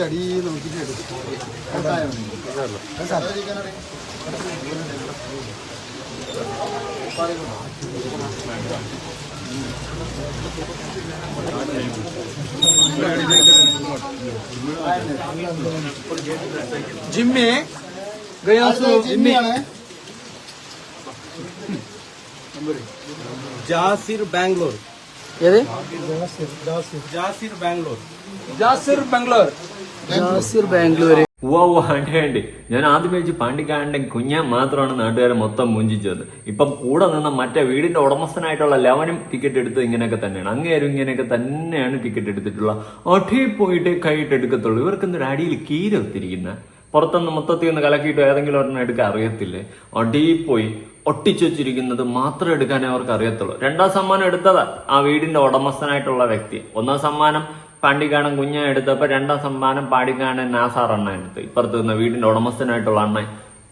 അടി നോക്കിട്ട് जिम्मे गया जिम्मे जासिर बैंगलोर ജാസിർ ബാംഗ്ലൂർ. വേണ്ടി ഞാൻ ആദ്യം വെച്ച് പാണ്ടിക്കാരന്റെ കുഞ്ഞാൻ മാത്രമാണ് നാട്ടുകാരെ മൊത്തം മുഞ്ചിച്ചത്. ഇപ്പം കൂടെ നിന്ന മറ്റേ വീടിന്റെ ഉടമസ്ഥനായിട്ടുള്ള ലെവനും ടിക്കറ്റ് എടുത്ത് ഇങ്ങനെയൊക്കെ തന്നെയാണ്. അങ്ങേരും ഇങ്ങനെയൊക്കെ തന്നെയാണ് ടിക്കറ്റ് എടുത്തിട്ടുള്ള. ഒട്ടിയിൽ പോയിട്ട് കൈയിട്ട് എടുക്കത്തുള്ളൂ. ഇവർക്ക് എന്തൊരു അടിയിൽ കീര ഒത്തിരിക്കുന്ന പുറത്തുനിന്ന് മൊത്തത്തിൽ ഒന്ന് കലക്കിയിട്ട് ഏതെങ്കിലും ഒരെണ്ണം എടുക്കാൻ അറിയത്തില്ലേ? ഒടിയിൽ പോയി ഒട്ടിച്ചു വെച്ചിരിക്കുന്നത് മാത്രം എടുക്കാനേ അവർക്ക് അറിയത്തുള്ളൂ. 2ാം സമ്മാനം എടുത്തതാ ആ വീടിന്റെ ഉടമസ്ഥനായിട്ടുള്ള വ്യക്തി. 1ാം സമ്മാനം പാണ്ടിക്കാടൻ കുഞ്ഞ എടുത്തപ്പോ 2ാം സമ്മാനം പാണ്ടിക്കാടൻ നാസാർ അണ്ണ എടുത്ത്. ഇപ്പുറത്ത് നിന്ന് വീടിന്റെ ഉടമസ്ഥനായിട്ടുള്ള അണ്ണൻ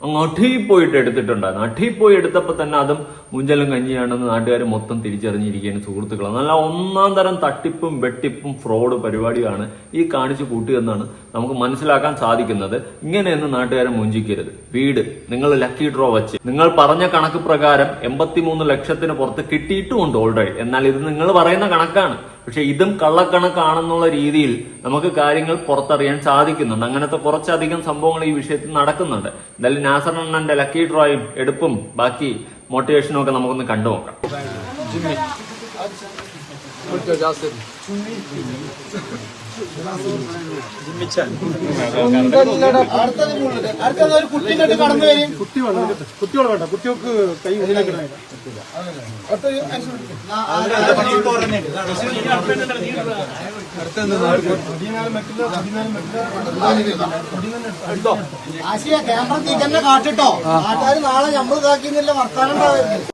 അങ്ങ് ഒട്ടിയിൽ പോയിട്ട് എടുത്തിട്ടുണ്ടായിരുന്നു. ഒട്ടിയിൽ പോയി എടുത്തപ്പോ തന്നെ അതും മുഞ്ചലും കഞ്ഞിയാണെന്ന് നാട്ടുകാർ മൊത്തം തിരിച്ചറിഞ്ഞിരിക്കുകയാണ് സുഹൃത്തുക്കളെ. നല്ല 1ാം തരം തട്ടിപ്പും വെട്ടിപ്പും ഫ്രോഡ് പരിപാടിയാണ് ഈ കാണിച്ചു കൂട്ടിയെന്നാണ് നമുക്ക് മനസ്സിലാക്കാൻ സാധിക്കുന്നത്. ഇങ്ങനെയൊന്നും നാട്ടുകാരെ മുഞ്ചിക്കരുത്. വീട് നിങ്ങൾ ലക്കി ഡ്രോ വെച്ച് നിങ്ങൾ പറഞ്ഞ കണക്ക് പ്രകാരം 83 ലക്ഷത്തിന് പുറത്ത് കിട്ടിയിട്ടുമുണ്ട് ഓൾറെഡി. എന്നാൽ ഇത് നിങ്ങൾ പറയുന്ന കണക്കാണ്. പക്ഷെ ഇതും കള്ളക്കണക്കാണെന്നുള്ള രീതിയിൽ നമുക്ക് കാര്യങ്ങൾ പുറത്തറിയാൻ സാധിക്കുന്നുണ്ട്. അങ്ങനത്തെ കുറച്ചധികം സംഭവങ്ങൾ ഈ വിഷയത്തിൽ നടക്കുന്നുണ്ട്. എന്തായാലും നാസർ അണ്ണന്റെ ലക്കി ഡ്രോയും എടുപ്പും ബാക്കി മോട്ടിവേഷനും ഒക്കെ നമുക്കൊന്ന് കണ്ടു നോക്കാം. കുട്ടികൾ വേണ്ട, കുട്ടികൾക്ക് കൈ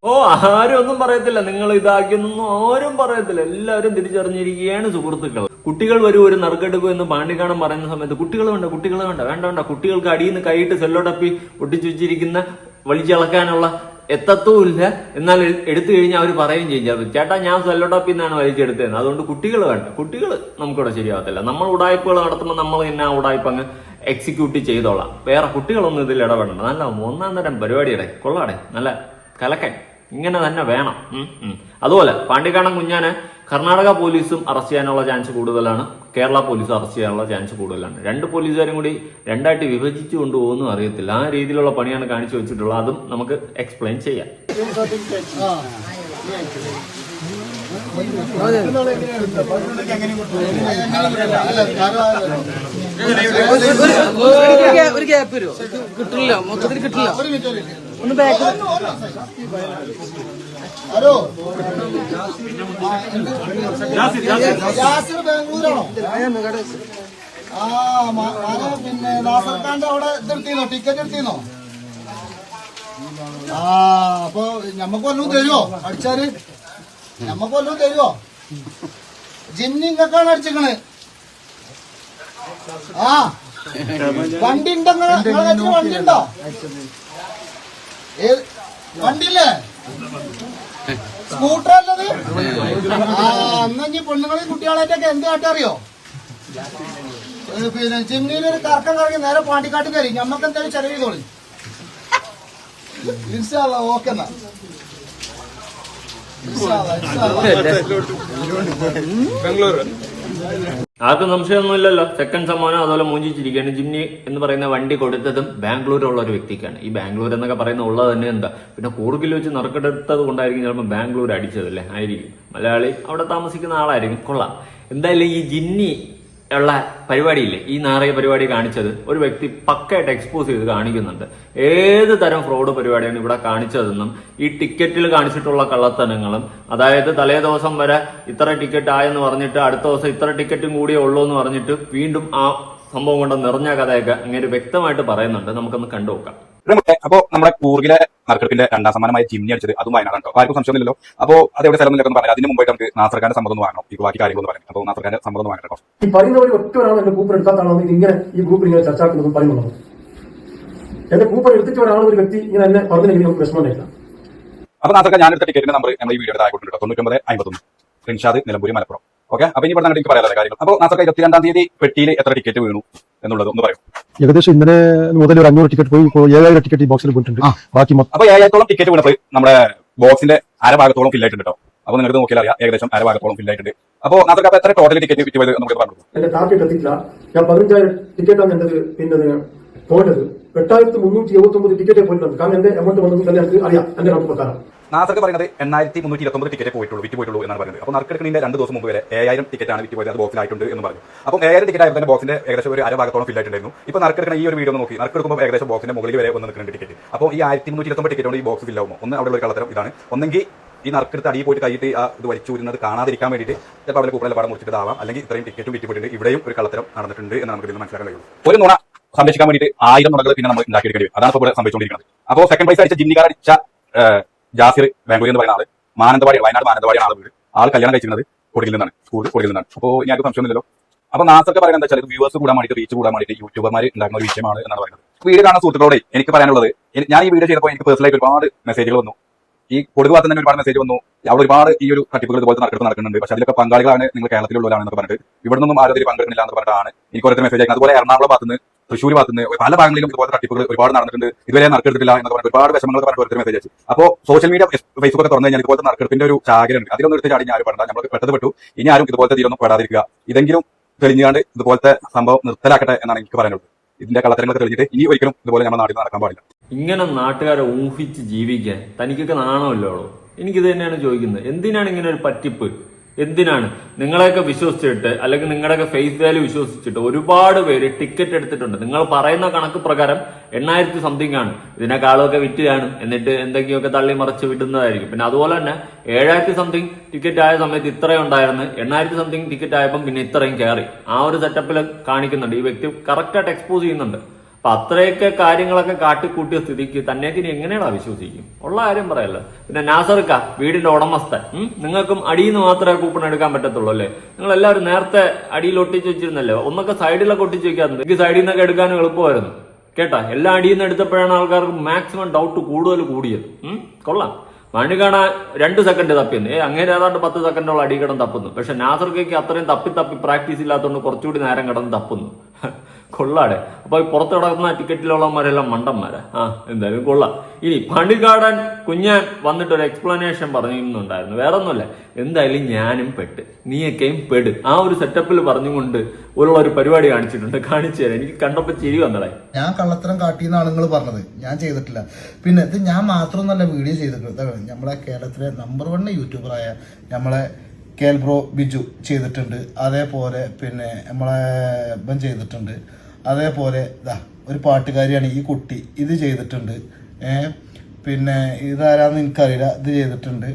ഓ ആരും ഒന്നും പറയത്തില്ല. നിങ്ങൾ ഇതാക്കിയൊന്നും ആരും പറയത്തില്ല. എല്ലാവരും തിരിച്ചറിഞ്ഞിരിക്കുകയാണ് സുഹൃത്തുക്കൾ. കുട്ടികൾ വരും ഒരു നറുക്കെടുക്കും എന്ന് പാണ്ടിക്കാടൻ പറയുന്ന സമയത്ത് കുട്ടികൾ വേണ്ട വേണ്ട കുട്ടികൾക്ക് അടിയിൽ നിന്ന് കൈയിട്ട് സെല്ലോടപ്പി ഒട്ടിച്ചു വെച്ചിരിക്കുന്ന വലിച്ചിളക്കാനുള്ള എത്തത്തുമില്ല. എന്നാൽ എടുത്തു കഴിഞ്ഞാൽ അവർ പറയുകയും ചെയ്യും, ചേട്ടാ ഞാൻ സെല്ലോടപ്പിൽ നിന്നാണ് വലിച്ചെടുത്തതെന്ന്. അതുകൊണ്ട് കുട്ടികൾ വേണ്ട. കുട്ടികൾ നമുക്കിവിടെ ശരിയാവത്തില്ല. നമ്മൾ ഉടായ്പകൾ നടത്തുമ്പോൾ നമ്മൾ തന്നെ ആ ഉടായ്പ അങ്ങ് എക്സിക്യൂട്ട് ചെയ്തോളാം. വേറെ കുട്ടികളൊന്നും ഇതിൽ ഇടപെടണം. നല്ല 1ാം തരം പരിപാടിയുടെ കൊള്ളാടെ, നല്ല കലക്കൻ. ഇങ്ങനെ തന്നെ വേണം. അതുപോലെ പാണ്ടിക്കാടൻ കുഞ്ഞാനെ കർണാടക പോലീസും അറസ്റ്റ് ചെയ്യാനുള്ള ചാൻസ് കൂടുതലാണ്, കേരള പോലീസും അറസ്റ്റ് ചെയ്യാനുള്ള ചാൻസ് കൂടുതലാണ്. 2 പോലീസുകാരും കൂടി 2ആയിട്ട് വിഭജിച്ചു കൊണ്ടുപോകുന്നു അറിയത്തില്ല. ആ രീതിയിലുള്ള പണിയാണ് കാണിച്ചു വെച്ചിട്ടുള്ളത്. അതും നമുക്ക് എക്സ്പ്ലെയിൻ ചെയ്യാം. ഒരു ഗ്യാപ്പ് വരുമോ? കിട്ടില്ല, മൊത്തത്തിൽ കിട്ടില്ല. ഒന്ന് ബാക്ക് പിന്നെ നാസർഖാന്റെ അവിടെ ഇതെടുത്തീന്നോ, ടിക്കറ്റ് എടുത്തീന്നോ? അപ്പൊ ഞമ്മക്ക് വല്ലതും തരുമോ? അടിച്ചാല് ഞമ്മക്ക് വല്ലതും തരുമോ? ജിമ്മി ഇങ്ങക്കാണ് അടിച്ചിക്കണ്. വണ്ടി ഉണ്ടോ? വണ്ടി ഉണ്ടോ? വണ്ടിയില്ലേ? സ്കൂട്ടർ അല്ലത്? എന്നാ പെണ്ണുങ്ങളെയും കുട്ടികളായിട്ടൊക്കെ എന്ത് കാട്ടറിയോ? പിന്നെ ജിമ്മിയിലൊരു കറക്കം കറങ്ങി നേരെ പാണ്ടിക്കാട്ട് കയറി. ഞമ്മക്ക് എന്തായാലും ചെലവ് ചെയ്തോളി. ഓക്കെ എന്നാ ആർക്കും സംശയമൊന്നുമില്ലല്ലോ. 2nd സമ്മാനം അതുപോലെ മൂഞ്ചിച്ചിരിക്കുകയാണ്. ജിമ്മി എന്ന് പറയുന്ന വണ്ടി കൊടുത്തതും ബാംഗ്ലൂരുള്ള ഒരു വ്യക്തിക്കാണ്. ഈ ബാംഗ്ലൂർ എന്നൊക്കെ പറയുന്ന ഉള്ളത് തന്നെ എന്താ, പിന്നെ കൂർഗിൽ വെച്ച് നറുക്കെടുത്തത് കൊണ്ടായിരിക്കും ചിലപ്പോൾ ബാംഗ്ലൂർ അടിച്ചതല്ലേ ആയിരിക്കും. മലയാളി അവിടെ താമസിക്കുന്ന ആളായിരിക്കും. കൊള്ളാം. എന്തായാലും ഈ ജിന്നി ഉള്ള പരിപാടിയില്ലേ, ഈ നാറിയ പരിപാടി കാണിച്ചത് ഒരു വ്യക്തി പക്കയായിട്ട് എക്സ്പോസ് ചെയ്ത് കാണിക്കുന്നുണ്ട്. ഏത് തരം ഫ്രോഡ് പരിപാടിയാണ് ഇവിടെ കാണിച്ചതെന്നും ഈ ടിക്കറ്റിൽ കാണിച്ചിട്ടുള്ള കള്ളത്തനങ്ങളും, അതായത് തലേ ദിവസം വരെ ഇത്ര ടിക്കറ്റ് ആയെന്ന് പറഞ്ഞിട്ട് അടുത്ത ദിവസം ഇത്ര ടിക്കറ്റും കൂടിയേ ഉള്ളൂ എന്ന് പറഞ്ഞിട്ട് വീണ്ടും ആ സംഭവം കൊണ്ട് നിറഞ്ഞ കഥയൊക്കെ അങ്ങനെ വ്യക്തമായിട്ട് പറയുന്നുണ്ട്. നമുക്കൊന്ന് കണ്ടുനോക്കാം. അപ്പോ നമ്മുടെ കൂർഗിലെ നറുക്കെടുപ്പിന്റെ 2ാം സമ്മാനമായി ജിമ്മി അടിച്ചത് അതും വയനാടാണ്. അപ്പൊ ആർക്കും സംശയമൊന്നുമില്ലല്ലോ. അപ്പോ അതെവിടെ സ്ഥലം എന്നൊക്കെ പറയാം. അതിന് മുമ്പായിട്ട് നമുക്ക് നാസർഖാന്റെ സമ്മതം ഒന്ന് വാങ്ങണം. ഈ ബാക്കി കാര്യങ്ങളൊന്നും പറയാം. അപ്പോൾ നാസർഖാന്റെ സമ്മതം ഒന്ന് വാങ്ങണം. ഈ പറയുന്നവർ ഒറ്റ ഒരാൾ എന്റെ കൂപ്പൺ എടുക്കാത്താണോ ഇങ്ങനെ ഈ ഗ്രൂപ്പിൽ ഇങ്ങനെ ചർച്ചാക്കുന്നതും പറയുന്നത്? എന്റെ കൂപ്പൺ എടുത്തിട്ട് ഒരാൾ ഒരു വ്യക്തി ഇങ്ങനെ എന്നെ പറഞ്ഞില്ലെങ്കിൽ നമുക്ക് വിഷമമില്ല. അപ്പൊ നാസർഖാൻ ഞാൻ എടുത്ത ടിക്കറ്റിന്റെ നമ്പർ നമ്മൾ ഈ വീഡിയോയുടെ താഴെ കൊടുത്തിട്ടുണ്ട്. 9951 റിൻഷാദ്, നിലമ്പൂർ, മലപ്പുറം. ഓക്കെ. അപ്പൊ ഇനി ഇവിടെ എനിക്ക് പറയാതെ കാര്യങ്ങൾ. അപ്പോൾ നാസർക്ക് 22-ാം തീയതി പെട്ടിയിൽ എത്ര ടിക്കറ്റ് വീണു എന്നുള്ളത് ഒന്ന് പറയും. ഏകദേശം ഇന്നലെ മുതൽ ഒരു 500 ടിക്കറ്റ് പോയി, ഇപ്പോൾ 7000 ടിക്കറ്റ് ഈ ബോക്സിൽ പോയിട്ടുണ്ട്. ബാക്കി അപ്പൊ 7000-ഓളം ടിക്കറ്റ് വീണപ്പോൾ നമ്മുടെ ബോക്സിന്റെ അരഭാഗത്തോളം ഫിൽ ആയിട്ടുണ്ട് കേട്ടോ. അപ്പൊ നിങ്ങൾക്ക് നോക്കിയാൽ അറിയാം ഏകദേശം അരഭാഗത്തോളം ഫിൽ ആയിട്ടുണ്ട്. അപ്പോൾ നാസർക്ക് അപ്പൊ എത്ര ടോട്ടൽ ടിക്കറ്റ് വിറ്റ് പോയത് നമുക്ക് പറഞ്ഞു. എന്റെ ടാർഗറ്റ് എത്തിയില്ല. ഞാൻ 15000 ടിക്കറ്റാണ് എന്റെ പിന്നെ പോയിട്ടത്. 8379 ടിക്കറ്റേ പോയിട്ടുണ്ട്. കാരണം എന്റെ എമൗണ്ട് വന്നത് തന്നെ എനിക്ക് അറിയാം, എന്റെ കണക്ക് പ്രകാരം. നാസർക്ക് പറയുന്നത് 8329 ടിക്കറ്റ് വിറ്റ് പോയിട്ടുള്ളൂ എന്നാണ് പറയുന്നത്. അപ്പോൾ നറുക്കെടുക്കുന്നതിന്റെ 2 ദിവസം മുമ്പ് വരെ 7000 ടിക്കറ്റാണ് വിറ്റ് പോയത്. അത് ബോക്സിലായിട്ടുണ്ട് എന്ന് പറഞ്ഞു. അപ്പോൾ 7000 ടിക്കറ്റ് ആയപ്പോൾ തന്നെ ബോക്സിന്റെ ഏകദേശം ഒരു അരഭാഗത്തോളം ഫിൽ ആയിട്ടുണ്ടായിരുന്നു. ഇപ്പോൾ നറുക്കെടുക്കുന്ന ഈ ഒരു വീഡിയോ നോക്കി നറുക്കെടുക്കുമ്പോൾ ഏകദേശം ബോക്സിന്റെ മുകളിൽ വരെ വന്ന് നിൽക്കുന്നുണ്ട് ടിക്കറ്റ്. അപ്പോൾ ഈ 1329 ടിക്കറ്റ് കൊണ്ട് ഈ ബോക്സ് ഫിൽ ആവുമോ? ഒന്ന് അവിടെ ഉള്ള കളത്തരം ഇതാണ്. ഒന്നെങ്കിൽ ഈ നറുക്കെടുത്ത് അടിയിൽ പോയിട്ട് കൈയിട്ട് ഇത് വലിച്ചൂരുന്നത് കാണാതിരിക്കാൻ വേണ്ടിയിട്ട് ചിലപ്പോൾ അവിടെ കൂപ്പണിലെ പാടം മുറിച്ചിട്ടാവാം, അല്ലെങ്കിൽ ഇത്രയും ടിക്കറ്റും വിറ്റ് പോയിട്ടുണ്ട്. ഇവിടെയും ഒരു കളത്തരം നടന്നിട്ടുണ്ട് എന്ന് നമുക്ക് ഇതിൽ മനസ്സിലാക്കാൻ കഴിയും. ഒരു നുണ സംരക്ഷിക്കാൻ വേണ്ടിയിട്ട് 1000 നുണകൾ പിന്നെ നമ്മൾ ഉണ്ടാക്കിയെടുക്കേണ്ടി വരും. അതാണ് ഇപ്പോൾ ഇവിടെ സംഭവിച്ചുകൊണ്ടിരിക്കുന്നത്. അപ്പോൾ സെക്കൻഡ് പ്രൈസ് അടിച്ച ജിമ്മിക്കാർ അടിച്ച ജാസിർ ബാംഗ്ലൂരിൽ എന്ന് പറയുന്ന ആള് മാനന്തവാടി, വയനാട് മാനന്തവാടിയാണ് ആള് വീട്. ആൾ കല്യാണം കഴിച്ചിരുന്നത് കൊടുക്കിൽ നിന്നാണ്, സ്കൂൾ കൊടുക്കിൽ നിന്നാണ്. അപ്പോൾ ഞാനൊക്കെ സംശയമൊന്നുമില്ലല്ലോ. അപ്പോൾ നാസർക്ക് പറയുന്നത് എന്താ വെച്ചാൽ വ്യൂവേഴ്സ് കൂടാൻ വേണ്ടിയിട്ട്, റീച്ച് കൂടാൻ വേണ്ടിയിട്ട് യൂട്യൂബർമാർ ഉണ്ടാക്കുന്ന ഒരു വിഷയമാണ് എന്നാണ് പറയുന്നത്. വീഡിയോ കാണുന്ന സുഹൃത്തുക്കളോടെ എനിക്ക് പറയാനുള്ളത്, ഞാൻ ഈ വീഡിയോ ചെയ്തപ്പോൾ എനിക്ക് പേഴ്സണലായിട്ട് ഒരുപാട് മെസ്സേജുകൾ വന്നു. ഈ കൊടുക്ക് ഭാഗത്ത് തന്നെ ഒരുപാട് മെസ്സേജ് വന്നു. അവിടെ ഒരുപാട് ഈ ഒരു തട്ടിപ്പുകൾ ഇതുപോലത്തെ നടക്കുന്നുണ്ട്. പക്ഷേ അതിലൊക്കെ പങ്കാളികളാണ് നിങ്ങൾ കേരളത്തിലുള്ളവരാണെന്ന് പറഞ്ഞിട്ട് ഇവിടെ നിന്നും ആരും പങ്കെടുക്കുന്നില്ല എന്ന് പറഞ്ഞിട്ടാണ് എനിക്ക് ഓരോരുത്തർ മെസ്സേജ് അയക്കുന്നത്. അതുപോലെ എറണാകുളം ഭാഗത്ത് നിന്ന്, തൃശ്ശൂർ ഭാഗത്ത് നിന്ന്, പല ഭാഗങ്ങളിലും ഇതുപോലത്തെ തട്ടിപ്പുകൾ ഒരുപാട് നടന്നിട്ടുണ്ട്. ഇതുവരെ നറുക്കെടുത്തില്ല എന്ന് പറഞ്ഞിട്ട് ഒരുപാട് വിഷമങ്ങൾ പറഞ്ഞിട്ട് ഓരോരുത്തർ മെസ്സേജ് അയച്ചു. അപ്പോൾ സോഷ്യൽ മീഡിയ ഫേസ്ബുക്ക് ഒക്കെ തുറന്നു കഴിഞ്ഞാൽ ഇതുപോലത്തെ നറുക്കെടുപ്പിന്റെ ഒരു ചാകരയുണ്ട്. അതിലൊന്നും എടുത്ത് ചാടി ആരും പെടണ്ട. നമ്മൾ പെട്ടു. ഇനി ആരും ഇതുപോലത്തെ തീരൊന്നും പെടാതിരിക്കുക. ഇതെങ്കിലും തെളിഞ്ഞാണ്ട് ഇതുപോലത്തെ സംഭവം നിർത്തലാക്കട്ടെ എന്നാണ് എനിക്ക് പറയാനുള്ളത്. ഇതിന്റെ കളത്തരങ്ങളൊക്കെ തെളിഞ്ഞിട്ട് ഇനി ഒരിക്കലും ഇതുപോലെ നമ്മുടെ നാട്ടിൽ നടക്കാൻ പാടില്ല. ഇങ്ങനെ നാട്ടുകാരെ ഊഹിച്ച് ജീവിക്കാൻ തനിക്കൊക്കെ നാണമല്ലോ? എനിക്കിത് തന്നെയാണ് ചോദിക്കുന്നത്. എന്തിനാണ് ഇങ്ങനെ ഒരു പറ്റിപ്പ്? എന്തിനാണ്? നിങ്ങളെയൊക്കെ വിശ്വസിച്ചിട്ട്, അല്ലെങ്കിൽ നിങ്ങളുടെയൊക്കെ ഫേസ് വാല്യൂ വിശ്വസിച്ചിട്ട് ഒരുപാട് പേര് ടിക്കറ്റ് എടുത്തിട്ടുണ്ട്. നിങ്ങൾ പറയുന്ന കണക്ക് പ്രകാരം 8000 സംതിങ് ആണ്. ഇതിനേക്കാളൊക്കെ വിറ്റ് കാണും, എന്നിട്ട് എന്തെങ്കിലുമൊക്കെ തള്ളി മറിച്ച് വിടുന്നതായിരിക്കും. പിന്നെ അതുപോലെ തന്നെ 7000 സംതിങ് ടിക്കറ്റ് ആയ സമയത്ത് ഇത്രയും ഉണ്ടായിരുന്നു, 8000 സംതിങ് ടിക്കറ്റ് ആയപ്പം പിന്നെ ഇത്രയും കയറി. ആ ഒരു സെറ്റപ്പിൽ കാണിക്കുന്നുണ്ട്. ഈ വ്യക്തി കറക്റ്റായിട്ട് എക്സ്പോസ് ചെയ്യുന്നുണ്ട്. അപ്പൊ അത്രയൊക്കെ കാര്യങ്ങളൊക്കെ കാട്ടിക്കൂട്ടിയ സ്ഥിതിക്ക് തന്നെയൊക്കെ ഇനി എങ്ങനെയാണ് വിശ്വസിക്കും? ഉള്ള കാര്യം പറയല്ലോ. പിന്നെ നാസർക്ക വീടിന്റെ ഉടമസ്ഥൻ, നിങ്ങൾക്കും അടിയിൽ നിന്ന് മാത്രമേ കൂപ്പൺ എടുക്കാൻ പറ്റത്തുള്ളൂ അല്ലേ? നിങ്ങൾ എല്ലാവരും നേരത്തെ അടിയിൽ ഒട്ടിച്ച് വെച്ചിരുന്നല്ലേ? ഒന്നൊക്കെ സൈഡിലൊക്കെ ഒട്ടിച്ച് വെക്കാറുണ്ട്. എനിക്ക് സൈഡിൽ നിന്നൊക്കെ എടുക്കാനും എളുപ്പമായിരുന്നു കേട്ടാ. എല്ലാം അടിയിൽ നിന്ന് എടുത്തപ്പോഴാണ് ആൾക്കാർക്ക് മാക്സിമം ഡൗട്ട് കൂടുതൽ കൂടിയത്. കൊള്ളാം. മണി കാണാൻ 2 സെക്കൻഡ് തപ്പിയെന്ന്. അങ്ങനെ ഏതാണ്ട് 10 സെക്കൻഡോളം അടി കിടന്ന് തപ്പുന്നു. പക്ഷെ നാസർക്കയ്ക്ക് അത്രയും തപ്പി പ്രാക്ടീസ് ഇല്ലാത്തതുകൊണ്ട് കുറച്ചുകൂടി നേരം കിടന്ന് തപ്പുന്നു. കൊള്ളാടെ. അപ്പൊ പുറത്ത് കിടക്കുന്ന ടിക്കറ്റിലുള്ളവന്മാരെല്ലാം മണ്ടന്മാരാ. എന്തായാലും കൊള്ളാം. ഇനി പാണ്ടിക്കാടൻ കുഞ്ഞാൻ വന്നിട്ട് ഒരു എക്സ്പ്ലനേഷൻ പറഞ്ഞിരുന്നുണ്ടായിരുന്നു. വേറെ ഒന്നുമല്ല, എന്തായാലും ഞാനും പെട്ട്, നീയൊക്കെയും പെട്, ആ ഒരു സെറ്റപ്പിൽ പറഞ്ഞുകൊണ്ട് ഒരു പരിപാടി കാണിച്ചിട്ടുണ്ട്. കാണിച്ചു തരാം. എനിക്ക് കണ്ടപ്പോ ചിരി വന്നടേ. ഞാൻ കള്ളത്തരം കാട്ടിയെന്നാണ് നിങ്ങൾ പറഞ്ഞത്. ഞാൻ ചെയ്തിട്ടില്ല. പിന്നെ ഇത് ഞാൻ മാത്രമൊന്നല്ല വീഡിയോ ചെയ്തിട്ടുണ്ട്. നമ്മളെ കേരളത്തിലെ നമ്പർ 1 യൂട്യൂബറായ നമ്മളെ കേൽബ്രോ ബിജു ചെയ്തിട്ടുണ്ട്. അതേപോലെ പിന്നെ നമ്മളെ ഇവൻ ചെയ്തിട്ടുണ്ട്. അതേപോലെ ഒരു പാട്ടുകാരിയാണ് ഈ കുട്ടി, ഇത് ചെയ്തിട്ടുണ്ട്. പിന്നെ ഇതാരാന്ന് എനിക്കറിയില്ല, ഇത് ചെയ്തിട്ടുണ്ട്.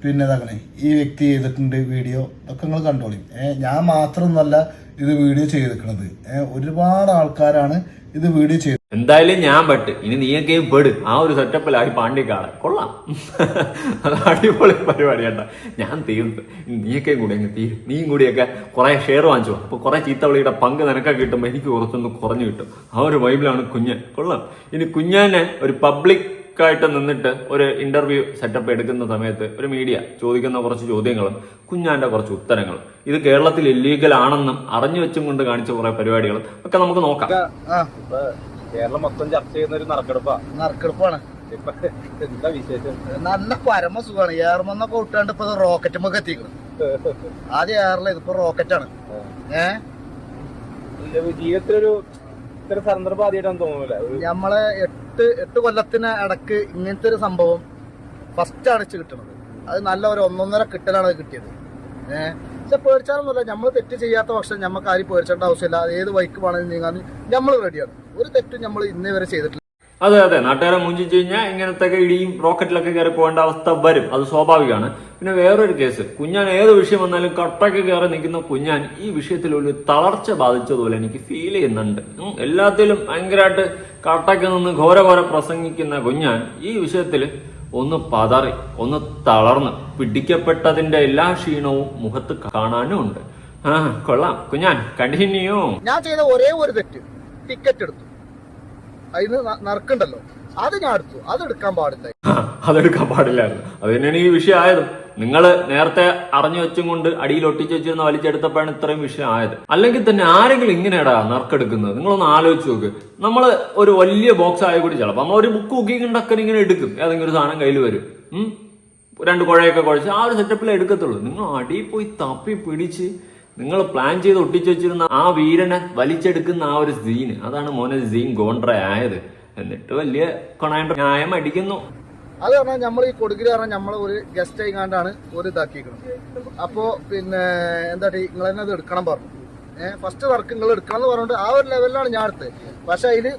പിന്നെ ഇതങ്ങനെ ഈ വ്യക്തി ചെയ്തിട്ടുണ്ട് വീഡിയോ. ഇതൊക്കെ നിങ്ങൾ കണ്ടോളി. ഞാൻ മാത്രമൊന്നുമല്ല ഇത് വീഡിയോ ചെയ്തിരിക്കുന്നത്. ഒരുപാട് ആൾക്കാരാണ് ഇത് വീഡിയോ ചെയ്തത്. എന്തായാലും ഞാൻ പെട്ട്, ഇനി നീയൊക്കെയും പെട്. ആ ഒരു സെറ്റപ്പിലായി പാണ്ടിക്കാടൻ. കൊള്ളാം. അത് അടിപൊളി പരിപാടി കേട്ടോ. ഞാൻ തീർത്ത്, നീയൊക്കെയും കൂടി അങ്ങ് തീരും. നീയും കൂടിയൊക്കെ കുറെ ഷെയർ വാങ്ങിച്ചു. അപ്പൊ കുറെ ചീത്തവിളിയുടെ പങ്ക് നിനക്കൊക്കെ കിട്ടുമ്പോൾ എനിക്ക് കുറച്ചൊന്ന് കുറഞ്ഞു കിട്ടും. ആ ഒരു വൈബിലാണ് കുഞ്ഞൻ. കൊള്ളാം. ഇനി കുഞ്ഞാനെ ഒരു പബ്ലിക് ആയിട്ട് നിന്നിട്ട് ഒരു ഇന്റർവ്യൂ സെറ്റപ്പ് എടുക്കുന്ന സമയത്ത് ഒരു മീഡിയ ചോദിക്കുന്ന കുറച്ച് ചോദ്യങ്ങളും കുഞ്ഞാന്റെ കുറച്ച് ഉത്തരങ്ങളും, ഇത് കേരളത്തിൽ ഇല്ലീഗൽ ആണെന്നും അറിഞ്ഞു വെച്ചും കൊണ്ട് കാണിച്ച കുറെ പരിപാടികളും ഒക്കെ നമുക്ക് നോക്കാം. കേരളം മൊത്തം ചർച്ച ചെയ്യുന്ന ഒരു നറുക്കെടുപ്പാണ്. എന്താ വിശേഷം? നല്ല പരമസുഖമാണ്. എയർമെന്നൊക്കെ വിട്ടാണ്ട് ഇപ്പൊ റോക്കറ്റുമ്പൊക്കെ എത്തിക്കണം. ആദ്യം എയറില, ഇതിപ്പോ റോക്കറ്റാണ്. ജീവിതത്തിലൊരു ഇത്ര സന്ദർഭം ആദ്യമായിട്ടാണ് തോന്നുന്നില്ല. നമ്മളെ 8 കൊല്ലത്തിന് ഇടക്ക് ഇങ്ങനത്തെ ഒരു സംഭവം ഫസ്റ്റ് അടച്ച് കിട്ടുന്നത്. അത് നല്ല ഒരു 1.5 കിട്ടലാണ് അത് കിട്ടിയത്. പക്ഷെ പേടിച്ചാലൊന്നുമില്ല. നമ്മൾ തെറ്റ് ചെയ്യാത്ത പക്ഷം നമുക്ക് ആരും പേടിച്ചേണ്ട ആവശ്യമില്ല. ഏത് വൈക്ക് വേണമെങ്കിലും നീങ്ങാൻ നമ്മൾ റെഡിയാണ്. ഒരു തെറ്റും നമ്മൾ ഇന്നേ വരെ ചെയ്തിട്ടില്ല. അതെ, നാട്ടുകാരെ മുഞ്ചിച്ചു കഴിഞ്ഞാൽ ഇങ്ങനത്തെ ഇടിയും റോക്കറ്റിലൊക്കെ കയറി പോകേണ്ട അവസ്ഥ വരും. അത് സ്വാഭാവികമാണ്. പിന്നെ വേറൊരു കേസ്, കുഞ്ഞാൻ ഏത് വിഷയം വന്നാലും കട്ടയ്ക്ക് കയറി നിൽക്കുന്ന കുഞ്ഞാൻ ഈ വിഷയത്തിൽ ഒരു തളർച്ച ബാധിച്ചതുപോലെ എനിക്ക് ഫീൽ ചെയ്യുന്നുണ്ട്. എല്ലാത്തിലും ഭയങ്കരമായിട്ട് കട്ടയ്ക്ക് നിന്ന് ഘോര പ്രസംഗിക്കുന്ന കുഞ്ഞാൻ ഈ വിഷയത്തിൽ ഒന്ന് പതറി, ഒന്ന് തളർന്ന്, പിടിക്കപ്പെട്ടതിന്റെ എല്ലാ ക്ഷീണവും മുഖത്ത് കാണാനും ഉണ്ട്. കൊള്ളാം കുഞ്ഞാൻ, കണ്ടിന്യൂ. ഞാൻ ചെയ്ത ഒരേ ഒരു തെറ്റ്, ടിക്കറ്റ് എടുത്തു. അതിന് നറുക്കുണ്ടല്ലോ, അത് ഞാൻ എടുത്തു, അത് എടുക്കാൻ പാടില്ല. അതെടുക്കാൻ പാടില്ലായിരുന്നു. അത് തന്നെയാണ് ഈ വിഷയം ആയത്. നിങ്ങൾ നേരത്തെ അറിഞ്ഞു വെച്ചും കൊണ്ട് അടിയിൽ ഒട്ടിച്ചു വെച്ചിരുന്ന വലിച്ചെടുത്തപ്പോഴാണ് ഇത്രയും വിഷയം ആയത്. അല്ലെങ്കിൽ തന്നെ ആരെങ്കിലും ഇങ്ങനെയാടാ നറുക്കെടുക്കുന്നത്? നിങ്ങളൊന്ന് ആലോചിച്ച് നോക്ക്. നമ്മൾ ഒരു വലിയ ബോക്സ് ആയ കൂടി ചിലപ്പോൾ നമ്മൾ ഒരു ബുക്ക് കുക്കിങ്ങിണ്ടൊക്കെ ഇങ്ങനെ എടുക്കും, ഏതെങ്കിലും ഒരു സാധനം കയ്യിൽ വരും, 2 കുഴയൊക്കെ കുഴച്ച് ആ ഒരു സെറ്റപ്പിലേ എടുക്കത്തുള്ളൂ. നിങ്ങൾ അടിയിൽ പോയി തപ്പി പിടിച്ച് നിങ്ങൾ പ്ലാൻ ചെയ്ത് ഒട്ടിച്ചു വെച്ചിരുന്ന ആ വീരനെ വലിച്ചെടുക്കുന്ന ആ ഒരു സീന്, അതാണ് മോനെ സീൻ ഗോണ്ട്ര ആയത്. എന്നിട്ട് വലിയ കൊണാണ്ട ന്യായം അടിക്കുന്നു. അത് പറഞ്ഞാൽ നമ്മൾ ഈ കൊടുക്കല് പറഞ്ഞാൽ നമ്മൾ ഒരു ഗസ്റ്റ് ആയിക്കാണ്ടാണ് ഒരു ഇതാക്കിയിരിക്കുന്നത്. അപ്പോ പിന്നെ എന്താ നിങ്ങൾ തന്നെ അത് എടുക്കണം പറഞ്ഞു. ഫസ്റ്റ് വർക്ക് നിങ്ങൾ എടുക്കണം എന്ന് പറഞ്ഞിട്ട് ആ ഒരു ലെവലിലാണ് ഞാൻ എടുത്തത്. പക്ഷെ അതില്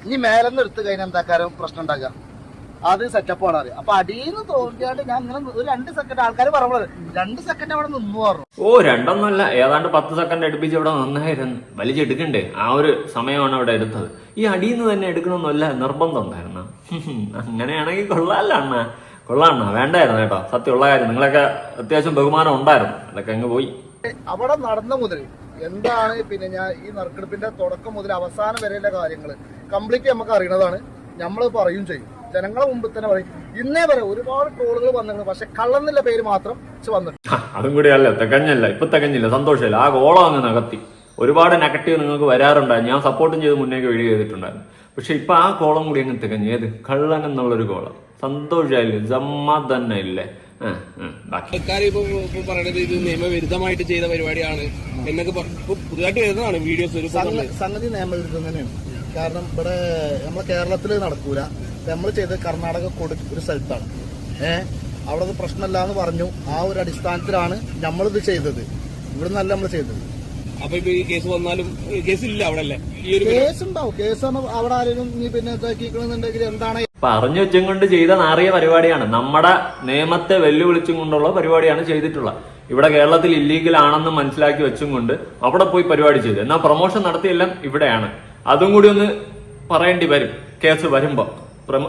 ഇനി മേലെന്ന് എടുത്ത് കഴിഞ്ഞാൽ എന്താക്കാരും പ്രശ്നം ഉണ്ടാക്കുക, അത് സെറ്റപ്പാണ് അറിയാം. അപ്പൊ അടിയിൽ നിന്ന് തോന്നിയാണ്ട് ഞാൻ ഇങ്ങനെ ഒരു 2 സെക്കൻഡ് ആൾക്കാർ പറഞ്ഞത് 2 സെക്കൻഡ് അവിടെ നിന്ന് പറഞ്ഞു. ഓ 2 ഒന്നുമല്ല, ഏതാണ്ട് 10 സെക്കൻഡ് അടുപ്പിച്ച് ഇവിടെ നന്നായിരുന്നു. വലിച്ചെടുക്കണ്ടേ, ആ ഒരു സമയമാണ് ഇവിടെ എടുത്തത്. ഈ അടിയിൽ നിന്ന് തന്നെ എടുക്കണമെന്നല്ല നിർബന്ധം ഉണ്ടായിരുന്ന. അങ്ങനെയാണെങ്കിൽ കൊള്ളാല്ല അണ്ണ, കൊള്ളാണ്ണ. വേണ്ടായിരുന്നു കേട്ടോ, സത്യമുള്ള കാര്യം. നിങ്ങളൊക്കെ അത്യാവശ്യം ബഹുമാനം ഉണ്ടായിരുന്നു, അതൊക്കെ അങ്ങ് പോയി. അവിടെ നടന്ന മുതൽ എന്താണ് പിന്നെ ഞാൻ ഈ നറുക്കെടുപ്പിന്റെ തുടക്കം മുതൽ അവസാനം വരെയുള്ള കാര്യങ്ങൾ കംപ്ലീറ്റ് നമുക്ക് അറിയണതാണ്. നമ്മൾ പറയും ചെയ്യും, ജനങ്ങളെ മുമ്പ് തന്നെ പറയും. ഇന്നേ വരെ ഒരുപാട് ട്രോളുകൾ വന്നിട്ടുണ്ട്, പക്ഷെ കള്ളന്നില്ല പേര് മാത്രം വന്നിട്ടുണ്ട്. അതും കൂടി അല്ല, തികഞ്ഞല്ല, ഇപ്പൊ തികഞ്ഞില്ല, സന്തോഷമില്ല. ആ ഗോളം അങ്ങ് നകത്തി. ഒരുപാട് നെഗറ്റീവ് നിങ്ങൾക്ക് വരാറുണ്ടായിരുന്നു, ഞാൻ സപ്പോർട്ടും ചെയ്ത് മുന്നേക്ക് വീഡിയോ ചെയ്തിട്ടുണ്ടായിരുന്നു. പക്ഷെ ഇപ്പൊ ആ കോളം കൂടി അങ്ങ് തികഞ്ഞു. ഏത് കള്ളൻ എന്നുള്ളൊരു കോളം. സന്തോഷമായില്ലേ, സമാധാനം ഇല്ലേ? ആൾക്കാർ ഇപ്പൊ പറയണത് ഇത് നിയമവിരുദ്ധമായിട്ട് ചെയ്ത പരിപാടിയാണ് എന്നൊക്കെ പുതുതായിട്ട് വരുന്നതാണ് വീഡിയോസ്. സംഗതി നിയമവിരുദ്ധം തന്നെയാണ്. കാരണം ഇവിടെ നമ്മളെ കേരളത്തിൽ നടക്കൂല. നമ്മൾ ചെയ്തത് കർണാടക ഒരു സ്ഥലത്താണ്. അവിടെ പ്രശ്നമല്ല എന്ന് പറഞ്ഞു. ആ ഒരു അടിസ്ഥാനത്തിലാണ് നമ്മളിത് ചെയ്തത്. ഇവിടെ നിന്നല്ല നമ്മൾ ചെയ്തത്. അപ്പൊ ഇപ്പൊ ഈ കേസ് വന്നാലും കേസില്ല അവിടെ അല്ലേ? കേസ് ഉണ്ടാവും. കേസ് അവിടെ ആരെങ്കിലും നീ പിന്നെ ഇതാക്കിക്കണമെന്നുണ്ടെങ്കിൽ എന്താണ് പറഞ്ഞു വെച്ചും കൊണ്ട് ചെയ്ത നാറിയ പരിപാടിയാണ്. നമ്മുടെ നിയമത്തെ വെല്ലുവിളിച്ചും കൊണ്ടുള്ള പരിപാടിയാണ് ചെയ്തിട്ടുള്ളത്. ഇവിടെ കേരളത്തിൽ ഇല്ലീഗൽ ആണെന്ന് മനസ്സിലാക്കി വെച്ചും കൊണ്ട് അവിടെ പോയി പരിപാടി ചെയ്തു. എന്നാൽ പ്രൊമോഷൻ നടത്തിയെല്ലാം ഇവിടെയാണ്. അതും കൂടി ഒന്ന് പറയേണ്ടി വരും കേസ് വരുമ്പോ.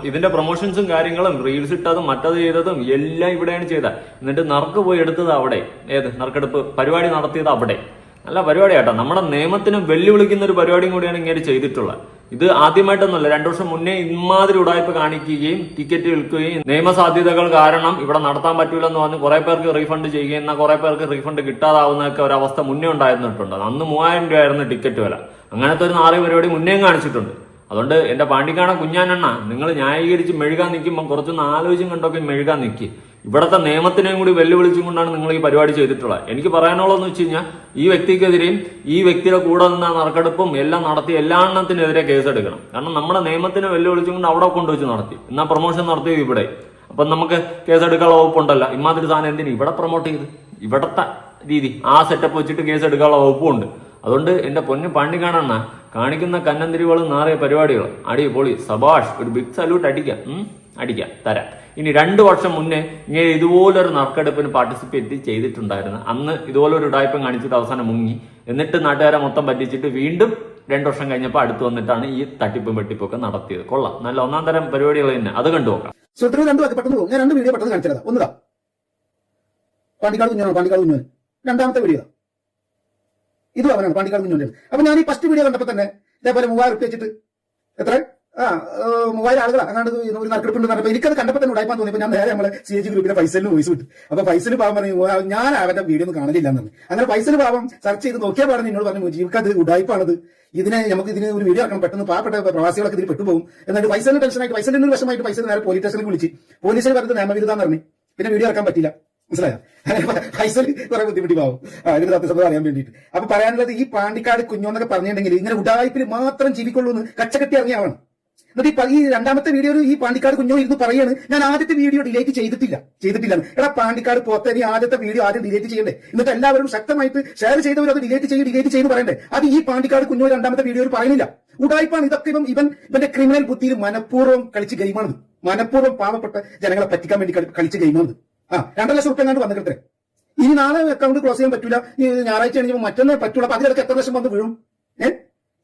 ഇതിന്റെ പ്രൊമോഷൻസും കാര്യങ്ങളും റീൽസ് ഇട്ടതും മറ്റത് ചെയ്തതും എല്ലാം ഇവിടെയാണ് ചെയ്തത്. എന്നിട്ട് നറുക്ക് പോയി എടുത്തത് അവിടെ. ഏത് നറുക്കെടുപ്പ് പരിപാടി നടത്തിയത് അവിടെ. നല്ല പരിപാടിയാട്ടോ. നമ്മുടെ നിയമത്തിനും വെല്ലുവിളിക്കുന്ന ഒരു പരിപാടിയും കൂടിയാണ് ഇങ്ങനെ ചെയ്തിട്ടുള്ളത്. ഇത് ആദ്യമായിട്ടൊന്നുമല്ല, 2 വർഷം മുന്നേ ഇമാതിരി ഉടായ്പ കാണിക്കുകയും ടിക്കറ്റ് വിൽക്കുകയും നിയമസാധ്യതകൾ കാരണം ഇവിടെ നടത്താൻ പറ്റൂലെന്ന് പറഞ്ഞ് കുറെ പേർക്ക് റീഫണ്ട് ചെയ്യുകയും എന്നാൽ കുറെ പേർക്ക് റീഫണ്ട് കിട്ടാതാവുന്നൊക്കെ ഒരവസ്ഥ മുന്നേ ഉണ്ടായിരുന്നിട്ടുണ്ട്. അന്ന് 3000 രൂപയായിരുന്നു ടിക്കറ്റ് വില. അങ്ങനത്തെ ഒരു നാറിയ പരിപാടി മുന്നേയും കാണിച്ചിട്ടുണ്ട്. അതുകൊണ്ട് എന്റെ പാണ്ടിക്കാണ കുഞ്ഞാനെണ്ണ, നിങ്ങൾ ന്യായീകരിച്ച് മെഴുകാൻ നിൽക്കുമ്പോൾ കുറച്ചൊന്ന് ആലോചിച്ചും കണ്ടൊക്കെ മെഴുകാൻ നിൽക്കി. ഇവിടുത്തെ നിയമത്തിനെയും കൂടി വെല്ലുവിളിച്ചും കൊണ്ടാണ് നിങ്ങൾ ഈ പരിപാടി ചെയ്തിട്ടുള്ളത്. എനിക്ക് പറയാനുള്ളതെന്ന് വെച്ച് കഴിഞ്ഞാൽ ഈ വ്യക്തിക്കെതിരെയും ഈ വ്യക്തിയുടെ കൂടെ നിന്ന നറുക്കെടുപ്പും എല്ലാം നടത്തി എല്ലാ എണ്ണത്തിനെതിരെ കേസെടുക്കണം. കാരണം നമ്മുടെ നിയമത്തിനെ വെല്ലുവിളിച്ചും കൊണ്ട് അവിടെ കൊണ്ടുവച്ച് നടത്തി. എന്നാൽ പ്രൊമോഷൻ നടത്തിയത് ഇവിടെ. അപ്പൊ നമുക്ക് കേസെടുക്കാനുള്ള വകുപ്പുണ്ടല്ലോ. ഇമാതിരി സാധനം എന്തിനു ഇവിടെ പ്രൊമോട്ട് ചെയ്ത്? ഇവിടത്തെ രീതി ആ സെറ്റപ്പ് വെച്ചിട്ട് കേസെടുക്കാനുള്ള വകുപ്പുണ്ട്. അതുകൊണ്ട് എന്റെ പൊന്ന് പാണ്ടിക്കാണെണ്ണ, കാണിക്കുന്ന കന്നന്തിരികളും നാറിയ പരിപാടികൾ അടിപൊളി, സബാഷ്, ഒരു ബിഗ് സല്യൂട്ട് അടിക്കാം തരാം. ഇനി 2 വർഷം മുന്നേ ഇങ്ങനെ ഇതുപോലൊരു നറുക്കെടുപ്പിന് പാർട്ടിസിപ്പേറ്റ് ചെയ്തിട്ടുണ്ടായിരുന്നു. അന്ന് ഇതുപോലൊരു ഉടായ്പം കാണിച്ചിട്ട് അവസാനം മുങ്ങി. എന്നിട്ട് നാട്ടുകാരെ മൊത്തം പറ്റിച്ചിട്ട് വീണ്ടും 2 വർഷം കഴിഞ്ഞപ്പോൾ അടുത്ത് വന്നിട്ടാണ് ഈ തട്ടിപ്പും വെട്ടിപ്പൊക്കെ നടത്തിയത്. കൊള്ളാം, നല്ല 1-ാം തരം പരിപാടികൾ തന്നെ. അത് കണ്ടു നോക്കാം. പെട്ടെന്ന് പോകും. ഞാൻ 2 വീഡിയോ പെട്ടെന്ന് കാണിച്ചത്. ഒന്നുതാ പാണ്ടിക്കാട് കുഞ്ഞാണ്. രണ്ടാമത്തെ വീഡിയോ ഇതും അവനാണ്, പാണ്ടിക്കാട് കുഞ്ഞുണ്ട്. അപ്പൊ ഞാൻ ഈ ഫസ്റ്റ് വീഡിയോ കണ്ടപ്പോ തന്നെ ഇതേപോലെ 3000 റുപ്യ വെച്ചിട്ട് എത്ര 3000 ആളുകൾ അങ്ങാണ്ട് ഒരു നറുക്കെടുപ്പുണ്ട് പറഞ്ഞപ്പോൾ എനിക്കത് കണ്ടപ്പോൾ തന്നെ ഉടായ്പാൻ തോന്നിയപ്പോൾ ഞാൻ നേരെ നമ്മളെ CAG ഗ്രൂപ്പിലെ ഫൈസലിന് വോയിസ് വിട്ടു. അപ്പൊ ഫൈസൽ പാവം പറഞ്ഞു ഞാൻ അവന്റെ വീഡിയോ ഒന്നും കാണലില്ല എന്നാണ്. അങ്ങനെ ഫൈസൽ പാവം സെർച്ച് ചെയ്ത് നോക്കിയാൽ പറഞ്ഞു എന്നോട് പറഞ്ഞു ജീവക്കത് ഉടായ്പാണത്, നമുക്ക് ഇതിന് ഒരു വീഡിയോ ആക്കണം, പെട്ടെന്ന് പാവപ്പെട്ട പ്രവാസികളൊക്കെ ഇതിൽ പെട്ടുപോകും. എന്നിട്ട് ഫൈസലിന് ടെൻഷനായിട്ട് ഫൈസലിന് വിഷമായിട്ട് ഫൈസൽ നേരെ പോലീസ് സ്റ്റേഷനിൽ വിളിച്ച് പോലീസിൽ പറഞ്ഞത് നിയമവിരുദ്ധാന്ന് പറഞ്ഞു. പിന്നെ വീഡിയോ ഇറക്കാൻ പറ്റില്ല, മനസ്സിലായോ? ഫൈസൽ കുറെ ബുദ്ധിമുട്ടി പാവും ഇതിന് സത്യസന്ധത അറിയാൻ വേണ്ടിയിട്ട്. അപ്പൊ പറയാനുള്ളത് ഈ പാണ്ടിക്കാട് കുഞ്ഞോന്നൊക്കെ പറഞ്ഞിട്ടുണ്ടെങ്കിൽ ഇങ്ങനെ ഉടായ്പിൽ മാത്രം ജീവിക്കുള്ളൂ എന്ന് കച്ചകെട്ടി ഇറങ്ങിയാവണം. എന്നിട്ട് ഈ 2-ാമത്തെ വീഡിയോ ഈ പാണ്ടിക്കാട് കുഞ്ഞോ ഇരുന്ന് പറയാണ് ഞാൻ ആദ്യത്തെ വീഡിയോ ഡിലീറ്റ് ചെയ്തിട്ടില്ല. എടാ പാണ്ടിക്കാട് പോത്തെ നീ ആദ്യത്തെ വീഡിയോ ആദ്യം ഡിലീറ്റ് ചെയ്യണ്ടേ? എന്നിട്ട് എല്ലാവരും ശക്തമായിട്ട് ഷെയർ ചെയ്തവരും അത് ഡിലീറ്റ് ചെയ്ത് പറയണ്ടേ? അത് ഈ പാണ്ടിക്കാട് കുഞ്ഞോ 2-ാമത്തെ വീഡിയോയിൽ പറയുന്നില്ല. ഉടായ്പാണ് ഇതൊക്കെ. ഇവന്റെ ക്രിമിനൽ ബുദ്ധിയിൽ മനഃപൂർവ്വം കളിച്ച് ഗെയിമാണത്. മനഃപൂർവ്വം പാവപ്പെട്ട ജനങ്ങളെ പറ്റിക്കാൻ വേണ്ടി കളിച്ച് ഗെയിമാണത്. 2 ലക്ഷം റുപ്യ എങ്ങാണ്ട് വന്നിട്ടേ. ഇനി നാളെ അക്കൗണ്ട് ക്ലോസ് ചെയ്യാൻ പറ്റൂല, ഞായറാഴ്ച കഴിഞ്ഞപ്പോൾ മറ്റൊന്നേ പറ്റൂല. അപ്പൊ അതിലൊക്കെ എത്ര ലക്ഷം വന്ന് വീഴും?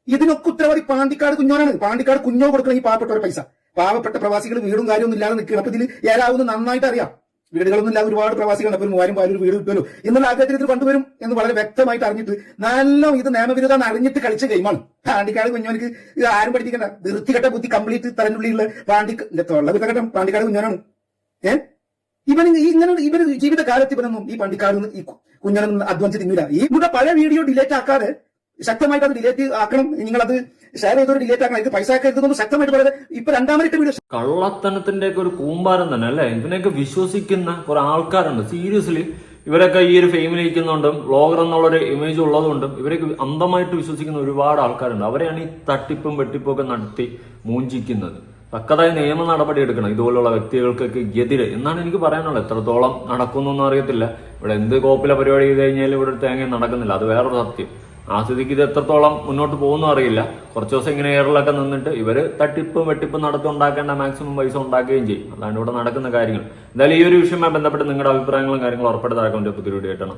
ഇതിനൊക്കെ ഉത്തരവാദി പാണ്ടിക്കാട് കുഞ്ഞോനാണ്. പാണ്ടിക്കാട് കുഞ്ഞോ കൊടുക്കണം ഈ പാവപ്പെട്ട ഒരു പൈസ. പാവപ്പെട്ട പ്രവാസികൾ വീടും കാര്യമൊന്നും ഇല്ലാതെ നിൽക്കുകയാണ്. അപ്പൊ ഇതിൽ ഏരാവുന്ന നന്നായിട്ട് അറിയാം. വീടുകളൊന്നും ഇല്ലാതെ ഒരുപാട് പ്രവാസികളുണ്ട്. അപ്പോൾ 3000 വീട് കിട്ടുമല്ലോ എന്നുള്ള ആഗ്രഹത്തിൽ ഇത് കൊണ്ടുവരും എന്ന് വളരെ വ്യക്തമായിട്ട് അറിഞ്ഞിട്ട് നല്ല ഇത് നിയമവിരുദ്ധം അറിഞ്ഞിട്ട് കളിച്ച ഗെയിമാണ്. പാണ്ടിക്കാട് കുഞ്ഞോനിക്ക് ഇത് ആരും പഠിപ്പിക്കണ്ട. വൃത്തികെട്ട ബുദ്ധി കംപ്ലീറ്റ് തലനുള്ളിലുള്ള വൃത്തഘട്ടം പാണ്ടിക്കാട് കുഞ്ഞോനാണ്. ഇവര് ജീവിതകാലത്ത് ഇവനൊന്നും ഈ പാണ്ടിക്കാട് ഈ കുഞ്ഞനൊന്നും അധ്വാനിച്ച് തിന്നില്ല. ഈ ഇവിടെ പഴയ വീഡിയോ ഡിലേറ്റ് ആക്കാതെ ശക്തമായിട്ട് അത് ഡിലേറ്റ് ആക്കണം. നിങ്ങളത് ഷെയർ ചെയ്തോട് ഡിലേറ്റ് ആക്കണം. ഇത് പൈസ ആക്കരുതെന്ന് ശക്തമായിട്ട് പറയുന്നത്. ഇപ്പൊ രണ്ടാമത്തെ വീഡിയോ കള്ളത്തനത്തിന്റെ ഒക്കെ ഒരു കൂമ്പാരം തന്നെ അല്ലെ. ഇതിനൊക്കെ വിശ്വസിക്കുന്ന കുറെ ആൾക്കാരുണ്ട്. സീരിയസ്ലി ഇവരൊക്കെ ഈ ഒരു ഫെയിമിലിരിക്കുന്നുണ്ടും വ്ളോഗർ എന്നുള്ളൊരു ഇമേജ് ഉള്ളതുകൊണ്ടും ഇവരൊക്കെ അന്ധമായിട്ട് വിശ്വസിക്കുന്ന ഒരുപാട് ആൾക്കാരുണ്ട്. അവരെയാണ് ഈ തട്ടിപ്പും വെട്ടിപ്പും ഒക്കെ നടത്തി മൂഞ്ചിക്കുന്നത്. തക്കതായ നിയമ നടപടി എടുക്കണം ഇതുപോലുള്ള വ്യക്തികൾക്കൊക്കെ എതിരെ എന്നാണ് എനിക്ക് പറയാനുള്ളത്. എത്രത്തോളം നടക്കുന്നൊന്നും അറിയത്തില്ല. ഇവിടെ എന്ത് കോപ്പിലെ പരിപാടി ചെയ്ത് കഴിഞ്ഞാലും ഇവിടെ തേങ്ങ നടക്കുന്നില്ല. അത് വേറൊരു സത്യം. ആ സ്ഥിതിക്ക് ഇത് എത്രത്തോളം മുന്നോട്ട് പോകുന്നു അറിയില്ല. കുറച്ച് ദിവസം ഇങ്ങനെ എയറിലൊക്കെ നിന്നിട്ട് ഇവര് തട്ടിപ്പും വെട്ടിപ്പും നടത്തുണ്ടാക്കേണ്ട മാക്സിമം പൈസ ഉണ്ടാക്കുകയും ചെയ്യും. അതാണ് ഇവിടെ നടക്കുന്ന കാര്യങ്ങൾ. എന്തായാലും ഈ ഒരു വിഷയവുമായി ബന്ധപ്പെട്ട് നിങ്ങളുടെ അഭിപ്രായങ്ങളും കാര്യങ്ങളും ഉറപ്പെടുത്താൻ പുതിയ വീഡിയോ ആയിട്ടാണ്.